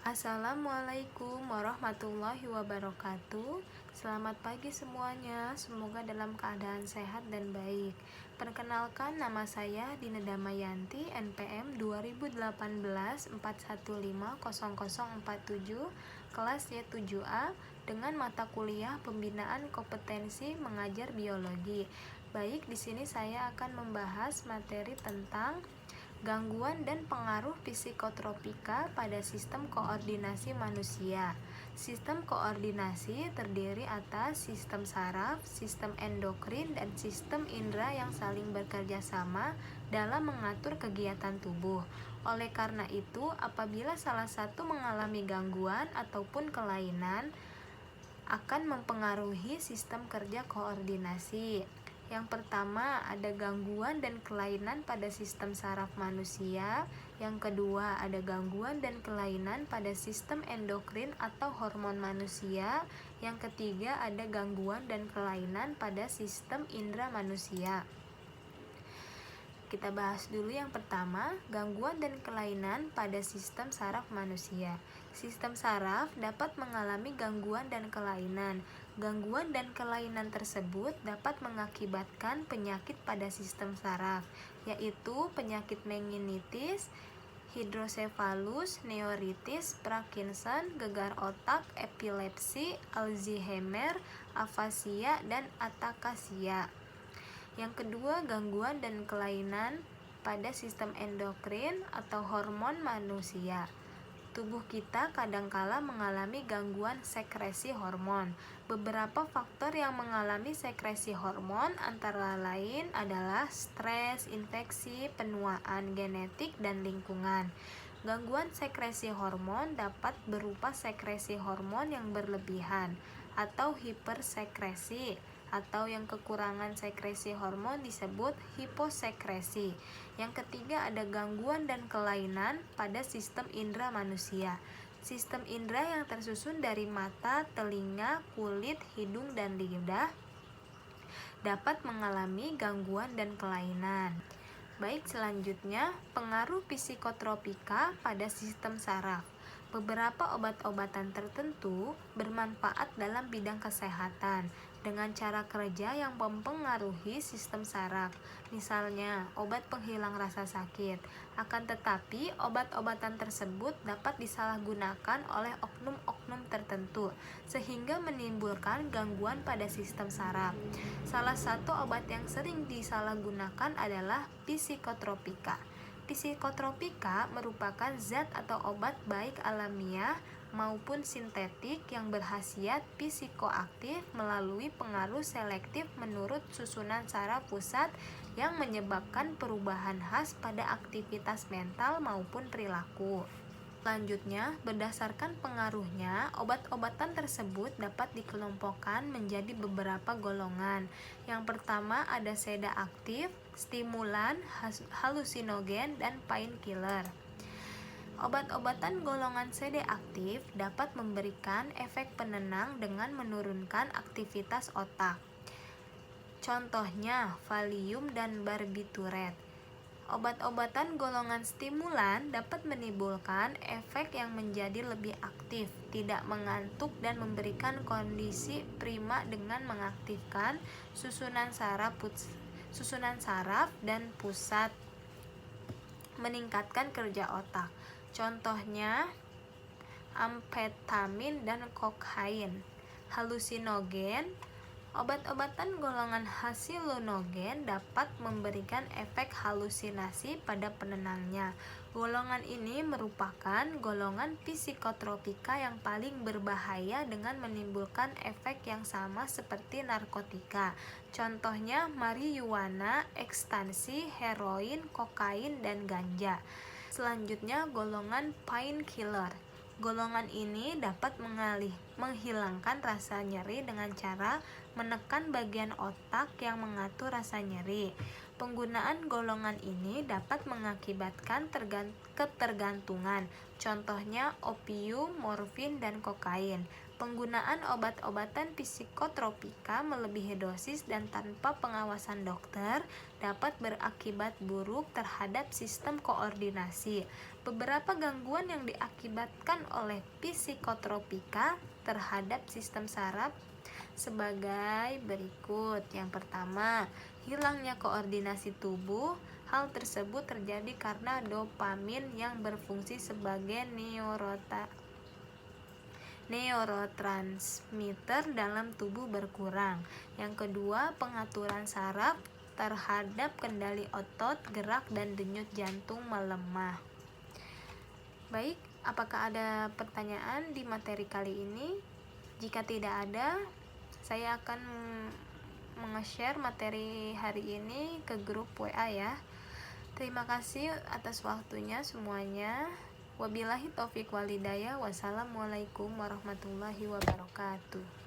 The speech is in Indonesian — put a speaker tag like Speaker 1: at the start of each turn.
Speaker 1: Assalamualaikum warahmatullahi wabarakatuh. Selamat pagi semuanya. Semoga dalam keadaan sehat dan baik. Perkenalkan, nama saya Dina Damayanti, NPM 2018 4150047, kelas Y7A, dengan mata kuliah Pembinaan Kompetensi Mengajar Biologi. Baik, di sini saya akan membahas materi tentang gangguan dan pengaruh psikotropika pada sistem koordinasi manusia. Sistem koordinasi terdiri atas sistem saraf, sistem endokrin, dan sistem indera yang saling bekerja sama dalam mengatur kegiatan tubuh. Oleh karena itu, apabila salah satu mengalami gangguan ataupun kelainan, akan mempengaruhi sistem kerja koordinasi. Yang pertama, ada gangguan dan kelainan pada sistem saraf manusia. Yang kedua, ada gangguan dan kelainan pada sistem endokrin atau hormon manusia. Yang ketiga, ada gangguan dan kelainan pada sistem indera manusia. Kita bahas dulu yang pertama, gangguan dan kelainan pada sistem saraf manusia. Sistem saraf dapat mengalami gangguan dan kelainan. Gangguan dan kelainan tersebut dapat mengakibatkan penyakit pada sistem saraf, yaitu penyakit meningitis, hidrosefalus, neuritis, Parkinson, gegar otak, epilepsi, Alzheimer, afasia, dan atakasia. Yang kedua, gangguan dan kelainan pada sistem endokrin atau hormon manusia. Tubuh kita kadangkala mengalami gangguan sekresi hormon. Beberapa faktor yang mengalami sekresi hormon antara lain adalah stres, infeksi, penuaan, genetik, dan lingkungan. Gangguan sekresi hormon dapat berupa sekresi hormon yang berlebihan atau hipersekresi, atau yang kekurangan sekresi hormon disebut hiposekresi. Yang ketiga, ada gangguan dan kelainan pada sistem indera manusia. Sistem indera yang tersusun dari mata, telinga, kulit, hidung, dan lidah dapat mengalami gangguan dan kelainan. Baik, selanjutnya, pengaruh psikotropika pada sistem saraf. Beberapa obat-obatan tertentu bermanfaat dalam bidang kesehatan dengan cara kerja yang mempengaruhi sistem saraf. Misalnya, obat penghilang rasa sakit. Akan tetapi, obat-obatan tersebut dapat disalahgunakan oleh oknum-oknum tertentu sehingga menimbulkan gangguan pada sistem saraf. Salah satu obat yang sering disalahgunakan adalah psikotropika. Psikotropika merupakan zat atau obat baik alamiah maupun sintetik yang berkhasiat psikoaktif melalui pengaruh selektif menurut susunan saraf pusat yang menyebabkan perubahan khas pada aktivitas mental maupun perilaku. Selanjutnya, berdasarkan pengaruhnya, obat-obatan tersebut dapat dikelompokkan menjadi beberapa golongan. Yang pertama ada sedaaktif, stimulan, halusinogen, dan painkiller. Obat-obatan golongan sedaaktif dapat memberikan efek penenang dengan menurunkan aktivitas otak. Contohnya, Valium dan barbiturat. Obat-obatan golongan stimulan dapat menimbulkan efek yang menjadi lebih aktif, tidak mengantuk, dan memberikan kondisi prima dengan mengaktifkan susunan saraf dan pusat, meningkatkan kerja otak. Contohnya, amfetamin dan kokain. Halusinogen. Obat-obatan golongan halusinogen dapat memberikan efek halusinasi pada penenangnya. Golongan ini merupakan golongan psikotropika yang paling berbahaya dengan menimbulkan efek yang sama seperti narkotika. Contohnya marijuana, ekstasi, heroin, kokain, dan ganja. Selanjutnya, golongan painkiller. Golongan ini dapat menghilangkan rasa nyeri dengan cara menekan bagian otak yang mengatur rasa nyeri. Penggunaan golongan ini dapat mengakibatkan ketergantungan, contohnya opium, morfin, dan kokain. Penggunaan obat-obatan psikotropika melebihi dosis dan tanpa pengawasan dokter dapat berakibat buruk terhadap sistem koordinasi. Beberapa gangguan yang diakibatkan oleh psikotropika terhadap sistem saraf sebagai berikut. Yang pertama, hilangnya koordinasi tubuh. Hal tersebut terjadi karena dopamin yang berfungsi sebagai neurotransmitter dalam tubuh berkurang. Yang kedua, pengaturan saraf terhadap kendali otot, gerak, dan denyut jantung melemah. Baik, apakah ada pertanyaan di materi kali ini? Jika tidak ada, saya akan meng-share materi hari ini ke grup WA ya. Terima kasih atas waktunya semuanya. Wabillahi taufiq walhidayah. Wassalamualaikum warahmatullahi wabarakatuh.